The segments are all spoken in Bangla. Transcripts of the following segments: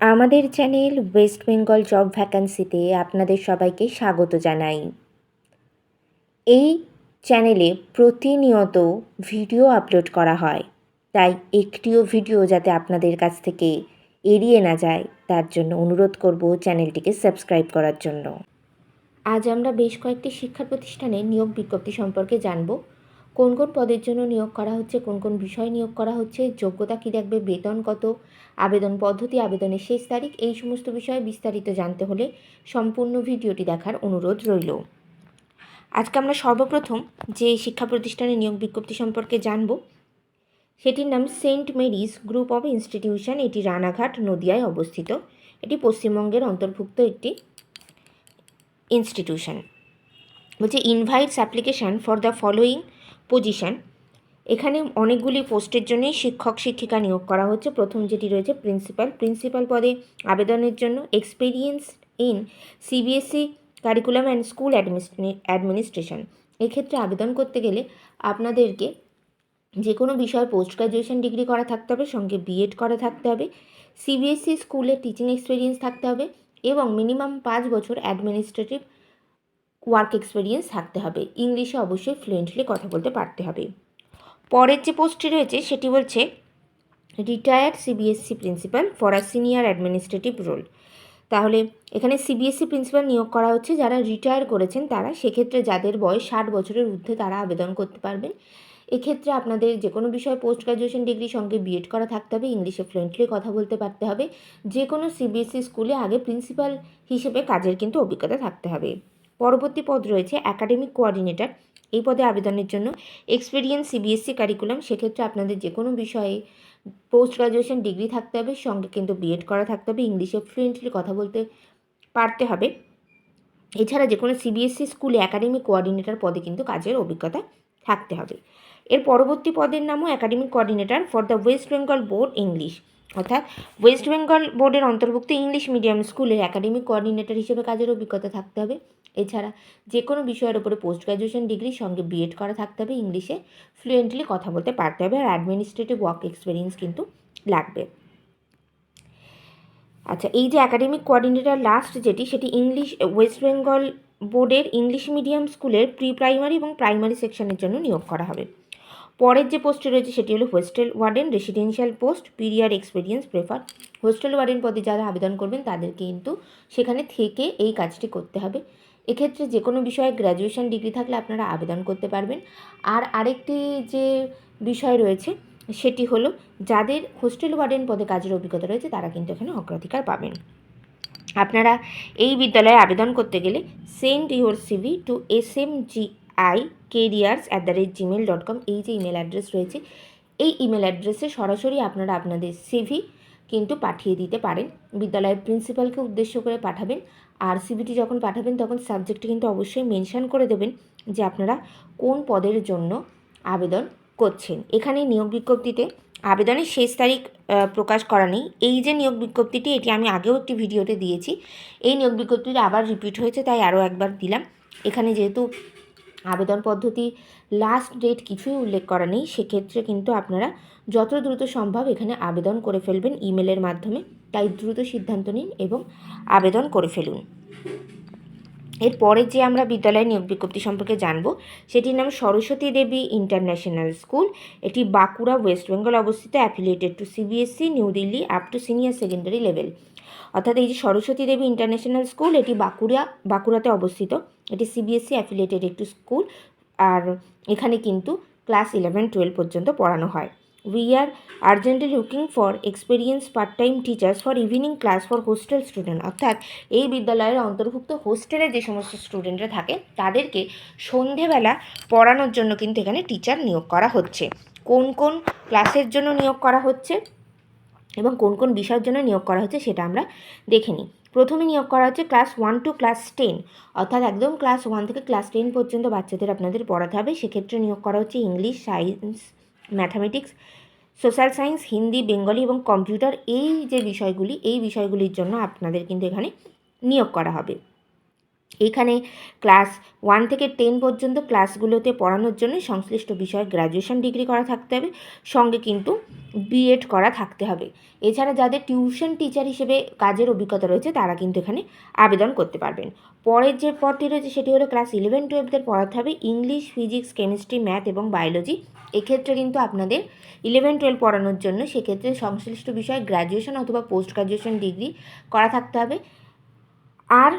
আমাদের চ্যানেল ওয়েস্ট বেঙ্গল জব ভ্যাকান্সিতে আপনাদের সবাইকে স্বাগত জানাই। এই চ্যানেলে প্রতিনিয়ত ভিডিও আপলোড করা হয়, তাই একটিও ভিডিও যাতে আপনাদের কাছ থেকে এড়িয়ে না যায় তার জন্য অনুরোধ করব চ্যানেলটিকে সাবস্ক্রাইব করার জন্য। আজ আমরা বেশ কয়েকটি শিক্ষা প্রতিষ্ঠানে নিয়োগ বিজ্ঞপ্তি সম্পর্কে জানব। কোন কোন পদের জন্য নিয়োগ করা হচ্ছে, কোন কোন বিষয় নিয়োগ করা হচ্ছে, যোগ্যতা কী রাখবে, বেতন কত, আবেদন পদ্ধতি, আবেদনের শেষ তারিখ, এই সমস্ত বিষয়ে বিস্তারিত জানতে হলে সম্পূর্ণ ভিডিওটি দেখার অনুরোধ রইল। আজকে আমরা সর্বপ্রথম যে শিক্ষা প্রতিষ্ঠানে নিয়োগ বিজ্ঞপ্তি সম্পর্কে জানব সেটির নাম Saint Mary's group of institution. এটি রানাঘাট, নদিয়ায় অবস্থিত। এটি পশ্চিমবঙ্গের অন্তর্ভুক্ত একটি ইনস্টিটিউশন। বলছে invites application for the following position. এখানে অনেকগুলি পোস্টের জন্যই শিক্ষক শিক্ষিকা নিয়োগ করা হচ্ছে। প্রথম যেটি রয়েছে প্রিন্সিপাল পদে আবেদনের জন্য experience in CBSE curriculum and school administration. এক্ষেত্রে আবেদন করতে গেলে আপনাদেরকে যে কোনো বিষয়ে পোস্ট গ্রাজুয়েশন ডিগ্রি করা থাকতে হবে, সঙ্গে বিএড করা থাকতে হবে, সিবিএসই স্কুলে টিচিং এক্সপিরিয়েন্স থাকতে হবে এবং মিনিমাম 5 বছর অ্যাডমিনিস্ট্রেটিভ ওয়ার্ক এক্সপিরিয়েন্স থাকতে হবে। ইংলিশে অবশ্যই ফ্লুয়েন্টলি কথা বলতে পারতে হবে। পরের যে পোস্টটি রয়েছে সেটি বলছে retired CBSE principal for a senior administrative role. তাহলে এখানে সিবিএসসি প্রিন্সিপাল নিয়োগ করা হচ্ছে যারা রিটায়ার করেছেন তারা, সেক্ষেত্রে যাদের বয়স 60 বছরের ঊর্ধ্বে তারা আবেদন করতে পারবেন। এক্ষেত্রে আপনাদের যে কোনো বিষয়ে পোস্ট গ্রাজুয়েশন ডিগ্রি সঙ্গে বিএড করা থাকতে হবে, ইংলিশে ফ্লুয়েন্টলি কথা বলতে পারতে হবে। যে কোনো সিবিএসসি স্কুলে আগে প্রিন্সিপাল হিসেবে কাজের কিন্তু অভিজ্ঞতা থাকতে হবে। পরবর্তী পদ রয়েছে একাডেমিক কোঅর্ডিনেটর। এই পদে আবেদনের জন্য এক্সপিরিয়েন্স সিবিএসসি কারিকুলাম, সেক্ষেত্রে আপনাদের যে কোনো বিষয়ে পোস্ট গ্রাজুয়েশন ডিগ্রি থাকতে হবে, সঙ্গে কিন্তু বিএড করা থাকতে হবে, ইংলিশে ফ্লুয়েন্টলি কথা বলতে পারতে হবে। এছাড়া যে কোনো সিবিএসসি স্কুলে একাডেমিক কোঅর্ডিনেটর পদে কিন্তু কাজের অভিজ্ঞতা থাকতে হবে। এর পরবর্তী পদের নামও academic coordinator for the West Bengal board English, অর্থাৎ ওয়েস্ট বেঙ্গল বোর্ডের অন্তর্ভুক্ত ইংলিশ মিডিয়াম স্কুলের একাডেমিক কোঅর্ডিনেটর হিসেবে কাজের অভিজ্ঞতা থাকতে হবে। এছাড়া যে কোনো বিষয়ের উপরে পোস্ট গ্রাজুয়েশন ডিগ্রি সঙ্গে বিএড করা থাকতে হবে, ইংলিশে ফ্লুয়েন্টলি কথা বলতে পারতে হবে, আর অ্যাডমিনিস্ট্রেটিভ ওয়ার্ক এক্সপিরিয়েন্স কিন্তু লাগবে। আচ্ছা, এই যে একাডেমিক কোঅর্ডিনেটর লাস্ট যেটি, সেটি ইংলিশ ওয়েস্ট বেঙ্গল বোর্ডের ইংলিশ মিডিয়াম স্কুলের প্রি প্রাইমারি এবং প্রাইমারি সেকশনের জন্য নিয়োগ করা হবে। পরের যে পোস্টটি রয়েছে সেটি হলো hostel warden residential post, period experience prefer. Hostel warden পদে যারা আবেদন করবেন তাদের কিন্তু সেখানে থেকে এই কাজটি করতে হবে। এক্ষেত্রে যে কোনো বিষয়ে গ্র্যাজুয়েশন ডিগ্রি থাকলে আপনারা আবেদন করতে পারবেন। আর আরেকটি যে বিষয় রয়েছে সেটি হলো যাদের হোস্টেল ওয়ার্ডেন পদে কাজের অভিজ্ঞতা রয়েছে তারা কিন্তু এখানে অগ্রাধিকার পাবেন। আপনারা এই বিদ্যালয়ে আবেদন করতে গেলে send your CV two smgicareers@gmail.com, এই যে ইমেল অ্যাড্রেস রয়েছে এই ইমেল অ্যাড্রেসে সরাসরি আপনারা আপনাদের সিভি কিন্তু পাঠিয়ে দিতে পারেন। বিদ্যালয়ের প্রিন্সিপালকে উদ্দেশ্য করে পাঠাবেন, আর সিভিটি যখন পাঠাবেন তখন সাবজেক্টে কিন্তু অবশ্যই মেনশন করে দেবেন যে আপনারা কোন পদের জন্য আবেদন করছেন। এখানে নিয়োগ বিজ্ঞপ্তিতে আবেদনের শেষ তারিখ প্রকাশ করা নেই। এই যে নিয়োগ বিজ্ঞপ্তিটি, এটি আমি আগেও একটি ভিডিওতে দিয়েছি। এই নিয়োগ বিজ্ঞপ্তিটি আবার রিপিট হয়েছে, তাই আরও একবার দিলাম। এখানে যেহেতু আবেদন পদ্ধতি লাস্ট ডেট কিছুই উল্লেখ করা নেই, সেক্ষেত্রে কিন্তু আপনারা যত দ্রুত সম্ভব এখানে আবেদন করে ফেলবেন ইমেলের মাধ্যমে। তাই দ্রুত সিদ্ধান্ত নিন এবং আবেদন করে ফেলুন। এরপরে যে আমরা বিদ্যালয়ের নিয়োগ বিজ্ঞপ্তি সম্পর্কে জানব সেটির নাম সরস্বতী দেবী ইন্টারন্যাশনাল স্কুল। এটি বাঁকুড়া, ওয়েস্ট বেঙ্গল অবস্থিত, affiliated to CBSE, new Delhi, up to senior secondary level. অর্থাৎ এই যে সরস্বতী দেবী ইন্টারন্যাশনাল স্কুল, এটি বাঁকুড়াতে অবস্থিত। এটি সিবিএসসি অ্যাফিলিয়েটেড একটি স্কুল, আর এখানে কিন্তু ক্লাস 11-12 পর্যন্ত পড়ানো হয়। We are urgently looking for experience part time teachers for evening class for hostel student. অর্থাৎ এই বিদ্যালয়ের অন্তর্ভুক্ত হোস্টেলে যে সমস্ত স্টুডেন্টরা থাকে তাদেরকে সন্ধেবেলা পড়ানোর জন্য কিন্তু এখানে টিচার নিয়োগ করা হচ্ছে। কোন কোন ক্লাসের জন্য নিয়োগ করা হচ্ছে এবং কোন কোন বিষয়ের জন্য নিয়োগ করা হচ্ছে সেটা আমরা দেখে নিই। প্রথমে নিয়োগ করা হচ্ছে ক্লাস 1 to ক্লাস 10, অর্থাৎ একদম ক্লাস 1 থেকে ক্লাস 10 পর্যন্ত বাচ্চাদের আপনাদের পড়াতে হবে। সেক্ষেত্রে নিয়োগ করা হচ্ছে English, science, mathematics, social science, Hindi, Bengali এবং কম্পিউটার। এই যে বিষয়গুলি, এই বিষয়গুলির জন্য আপনাদের কিন্তু এখানে নিয়োগ করা হবে। এখানে ক্লাস 1 থেকে 10 পর্যন্ত ক্লাসগুলোতে পড়ানোর জন্য সংশ্লিষ্ট বিষয়ে গ্র্যাজুয়েশন ডিগ্রি করা থাকতে হবে, সঙ্গে কিন্তু বিএড করা থাকতে হবে। এছাড়া যাদের টিউশন টিচার হিসেবে কাজের অভিজ্ঞতা রয়েছে তারা কিন্তু এখানে আবেদন করতে পারবেন। পরের যে পদটি রয়েছে সেটি হলো ক্লাস 11-12 পড়াতে হবে ইংলিশ, ফিজিক্স, কেমিস্ট্রি, ম্যাথ এবং বায়োলজি। এক্ষেত্রে কিন্তু আপনাদের 11-12 পড়ানোর জন্য সেক্ষেত্রে সংশ্লিষ্ট বিষয়ে গ্র্যাজুয়েশন অথবা পোস্ট গ্র্যাজুয়েশন ডিগ্রি করা থাকতে হবে। আর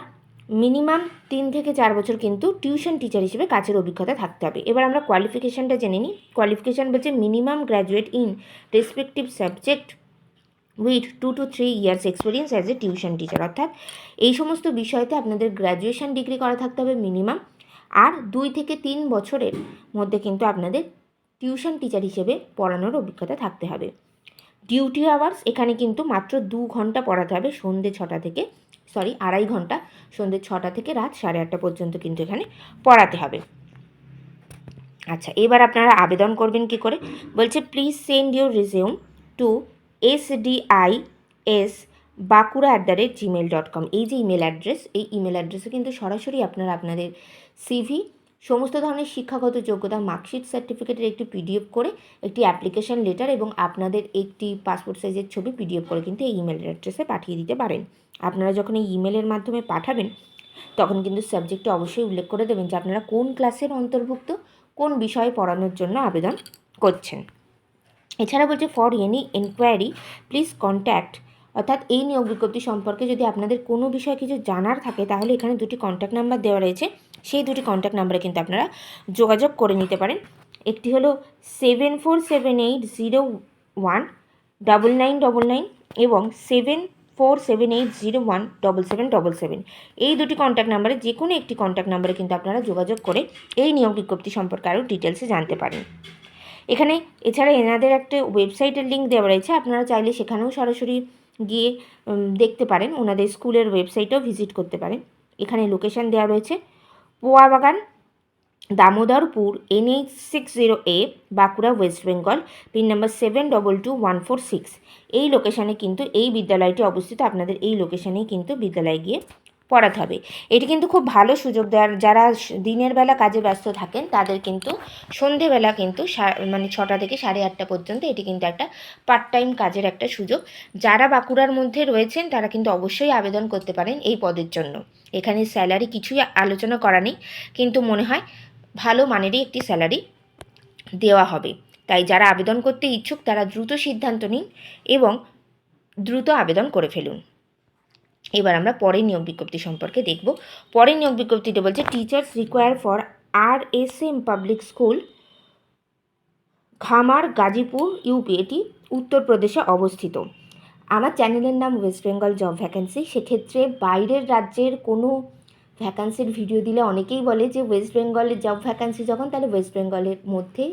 মিনিমাম 3 থেকে 4 বছর কিন্তু টিউশন টিচার হিসেবে কাজের অভিজ্ঞতা থাকতে হবে। এবার আমরা কোয়ালিফিকেশানটা জেনে নিই। কোয়ালিফিকেশান বলছে minimum graduate in respective subject with 2 to 3 years experience as a tuition teacher, অর্থাৎ এই সমস্ত বিষয়তে আপনাদের গ্র্যাজুয়েশন ডিগ্রি করা থাকতে হবে মিনিমাম, আর 2 থেকে 3 বছরের মধ্যে কিন্তু আপনাদের টিউশন টিচার হিসেবে পড়ানোর অভিজ্ঞতা থাকতে হবে। ডিউটি আওয়ার্স এখানে কিন্তু মাত্র 2 ঘন্টা পড়াতে হবে, সন্ধ্যে 6টা থেকে 2.5 ঘন্টা, সন্ধ্যে 6টা থেকে রাত 8:30 পর্যন্ত কিন্তু এখানে পড়াতে হবে। আচ্ছা, এবার আপনারা আবেদন করবেন কি করে, বলছে please send your resume to sdis@bakura@gmail.com। এই যে ইমেল অ্যাড্রেস, এই ইমেল অ্যাড্রেসে কিন্তু সরাসরি আপনারা আপনাদের সিভি, সমস্ত ধরনের শিক্ষাগত যোগ্যতা, মার্কশিট, সার্টিফিকেটের একটি পিডিএফ করে, একটি অ্যাপ্লিকেশন লেটার এবং আপনাদের একটি পাসপোর্ট সাইজের ছবি পিডিএফ করে কিন্তু এই ইমেল অ্যাড্রেসে পাঠিয়ে দিতে পারেন। আপনারা যখন এই ইমেলের মাধ্যমে পাঠাবেন তখন কিন্তু সাবজেক্টে অবশ্যই উল্লেখ করে দেবেন যে আপনারা কোন ক্লাসের অন্তর্ভুক্ত, কোন বিষয়ে পড়ানোর জন্য আবেদন করছেন। এছাড়া বলছে for any enquiry please contact, অর্থাৎ এই নিয়োগ বিজ্ঞপ্তি সম্পর্কে যদি আপনাদের কোনো বিষয়ে কিছু জানার থাকে তাহলে এখানে 2টি কন্ট্যাক্ট নাম্বার দেওয়া রয়েছে, সেই 2টি কন্ট্যাক্ট নাম্বারে কিন্তু আপনারা যোগাযোগ করে নিতে পারেন। একটি হলো 7478019999 এবং 7478017777। এই 2টি কন্ট্যাক্ট নাম্বারে যে কোনো একটি কন্ট্যাক্ট নাম্বারে কিন্তু আপনারা যোগাযোগ করে এই নিয়োগ বিজ্ঞপ্তি সম্পর্কে আরও ডিটেলসে জানতে পারেন। এখানে এছাড়া এনাদের একটা ওয়েবসাইটের লিঙ্ক দেওয়া রয়েছে, আপনারা চাইলে সেখানেও সরাসরি গিয়ে দেখতে পারেন, ওনাদের স্কুলের ওয়েবসাইটেও ভিজিট করতে পারেন। এখানে লোকেশান দেওয়া রয়েছে Poabagan, Damodarpur, NH60A, Bankura, West Bengal, pin number 722146। এই লোকেশানে কিন্তু এই বিদ্যালয়টি অবস্থিত। আপনাদের এই লোকেশানেই কিন্তু বিদ্যালয়ে গিয়ে পড়াতে হবে। এটি কিন্তু খুব ভালো সুযোগ দেওয়ার, যারা দিনের বেলা কাজে ব্যস্ত থাকেন তাদের কিন্তু সন্ধেবেলা কিন্তু 6টা থেকে 8:30 পর্যন্ত এটি কিন্তু একটা পার্ট টাইম কাজের একটা সুযোগ। যারা বাঁকুড়ার মধ্যে রয়েছেন তারা কিন্তু অবশ্যই আবেদন করতে পারেন এই পদের জন্য। এখানে স্যালারি কিছুই আলোচনা করা নেই, কিন্তু মনে হয় ভালো মানেরই একটি স্যালারি দেওয়া হবে। তাই যারা আবেদন করতে ইচ্ছুক তারা দ্রুত সিদ্ধান্ত নিন এবং দ্রুত আবেদন করে ফেলুন। এবার আমরা পরের নিয়োগ বিজ্ঞপ্তি সম্পর্কে দেখব। পরের নিয়োগ বিজ্ঞপ্তিতে বলছে teachers require for RSM public school, খামার, গাজীপুর, ইউপি। এটি উত্তরপ্রদেশে অবস্থিত। আমার চ্যানেলের নাম ওয়েস্ট বেঙ্গল জব ভ্যাকেন্সি। সেক্ষেত্রে বাইরের রাজ্যের কোনো ভ্যাকান্সির ভিডিও দিলে অনেকেই বলে যে ওয়েস্ট বেঙ্গলের জব ভ্যাকান্সি যখন, তাহলে ওয়েস্ট বেঙ্গলের মধ্যে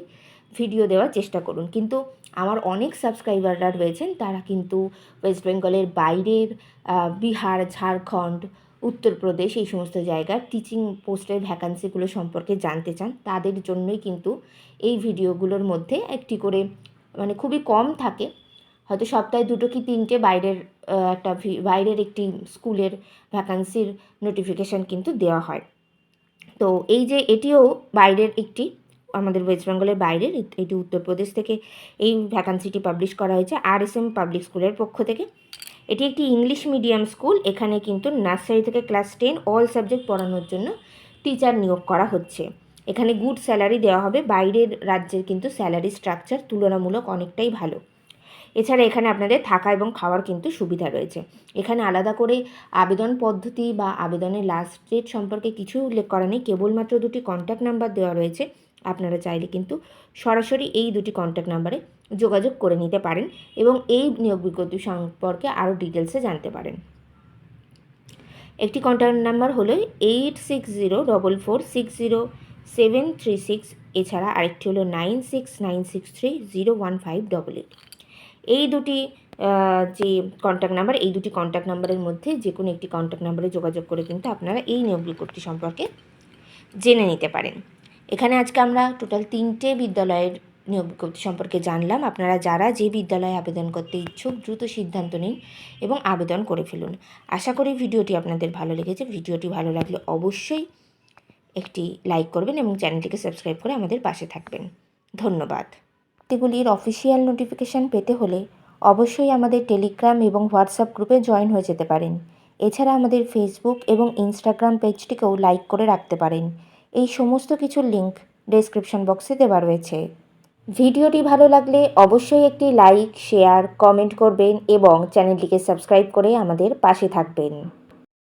ভিডিও দেওয়ার চেষ্টা করুন। কিন্তু আমার অনেক সাবস্ক্রাইবাররা রয়েছেন তারা কিন্তু ওয়েস্ট বেঙ্গলের বাইরের বিহার, ঝাড়খণ্ড, উত্তরপ্রদেশ এই সমস্ত জায়গার টিচিং পোস্টের ভ্যাকান্সিগুলো সম্পর্কে জানতে চান। তাদের জন্যই কিন্তু এই ভিডিওগুলোর মধ্যে একটি করে, মানে খুবই কম থাকে, হয়তো সপ্তাহে 2 কি 3টে বাইরের একটি স্কুলের ভ্যাকান্সির নোটিফিকেশান কিন্তু দেওয়া হয়। তো এই যে এটিও বাইরের একটি, আমাদের ওয়েস্ট বেঙ্গলের বাইরের, এটি উত্তরপ্রদেশ থেকে এই ভ্যাকান্সিটি পাবলিশ করা হয়েছে RSM পাবলিক স্কুলের পক্ষ থেকে। এটি একটি ইংলিশ মিডিয়াম স্কুল। এখানে কিন্তু নার্সারি থেকে ক্লাস 10 অল সাবজেক্ট পড়ানোর জন্য টিচার নিয়োগ করা হচ্ছে। এখানে গুড স্যালারি দেওয়া হবে। বাইরের রাজ্যের কিন্তু স্যালারি স্ট্রাকচার তুলনামূলক অনেকটাই ভালো। এছাড়া এখানে আপনাদের থাকা এবং খাওয়ার কিন্তু সুবিধা রয়েছে। এখানে আলাদা করে আবেদন পদ্ধতি বা আবেদনের লাস্ট ডেট সম্পর্কে কিছুই উল্লেখ করা নেই, কেবলমাত্র 2টি কন্ট্যাক্ট নাম্বার দেওয়া রয়েছে। আপনারা চাইলে কিন্তু সরাসরি এই 2টি কন্ট্যাক্ট নাম্বারে যোগাযোগ করে নিতে পারেন এবং এই নিয়োগ বিজ্ঞপ্তি সম্পর্কে আরও ডিটেলসে জানতে পারেন। একটি কন্ট্যাক্ট নাম্বার হলো 8604460736। এছাড়া আরেকটি হলো 9696301588। এই 2টি যে কন্ট্যাক্ট নাম্বার, এই 2টি কন্ট্যাক্ট নাম্বারের মধ্যে যে কোনো একটি কন্ট্যাক্ট নাম্বারে যোগাযোগ করে কিন্তু আপনারা এই নিয়োগ বিজ্ঞপ্তি সম্পর্কে জেনে নিতে পারেন। এখানে আজকে আমরা টোটাল 3টে বিদ্যালয়ের নিয়োগ বিজ্ঞপ্তি সম্পর্কে জানলাম। আপনারা যারা যে বিদ্যালয়ে আবেদন করতে ইচ্ছুক দ্রুত সিদ্ধান্ত নিন এবং আবেদন করে ফেলুন। আশা করি ভিডিওটি আপনাদের ভালো লেগেছে। ভিডিওটি ভালো লাগলে অবশ্যই একটি লাইক করবেন এবং চ্যানেলটিকে সাবস্ক্রাইব করে আমাদের পাশে থাকবেন। ধন্যবাদ। এগুলির অফিসিয়াল নোটিফিকেশান পেতে হলে অবশ্যই আমাদের টেলিগ্রাম এবং হোয়াটসঅ্যাপ গ্রুপে জয়েন হয়ে যেতে পারেন। এছাড়া আমাদের ফেসবুক এবং ইনস্টাগ্রাম পেজটিকেও লাইক করে রাখতে পারেন। এই সমস্ত কিছুর লিঙ্ক ডেসক্রিপশন বক্সে দেওয়া রয়েছে। ভিডিওটি ভালো লাগলে অবশ্যই একটি লাইক, শেয়ার, কমেন্ট করবেন এবং চ্যানেলটিকে সাবস্ক্রাইব করে আমাদের পাশে থাকবেন।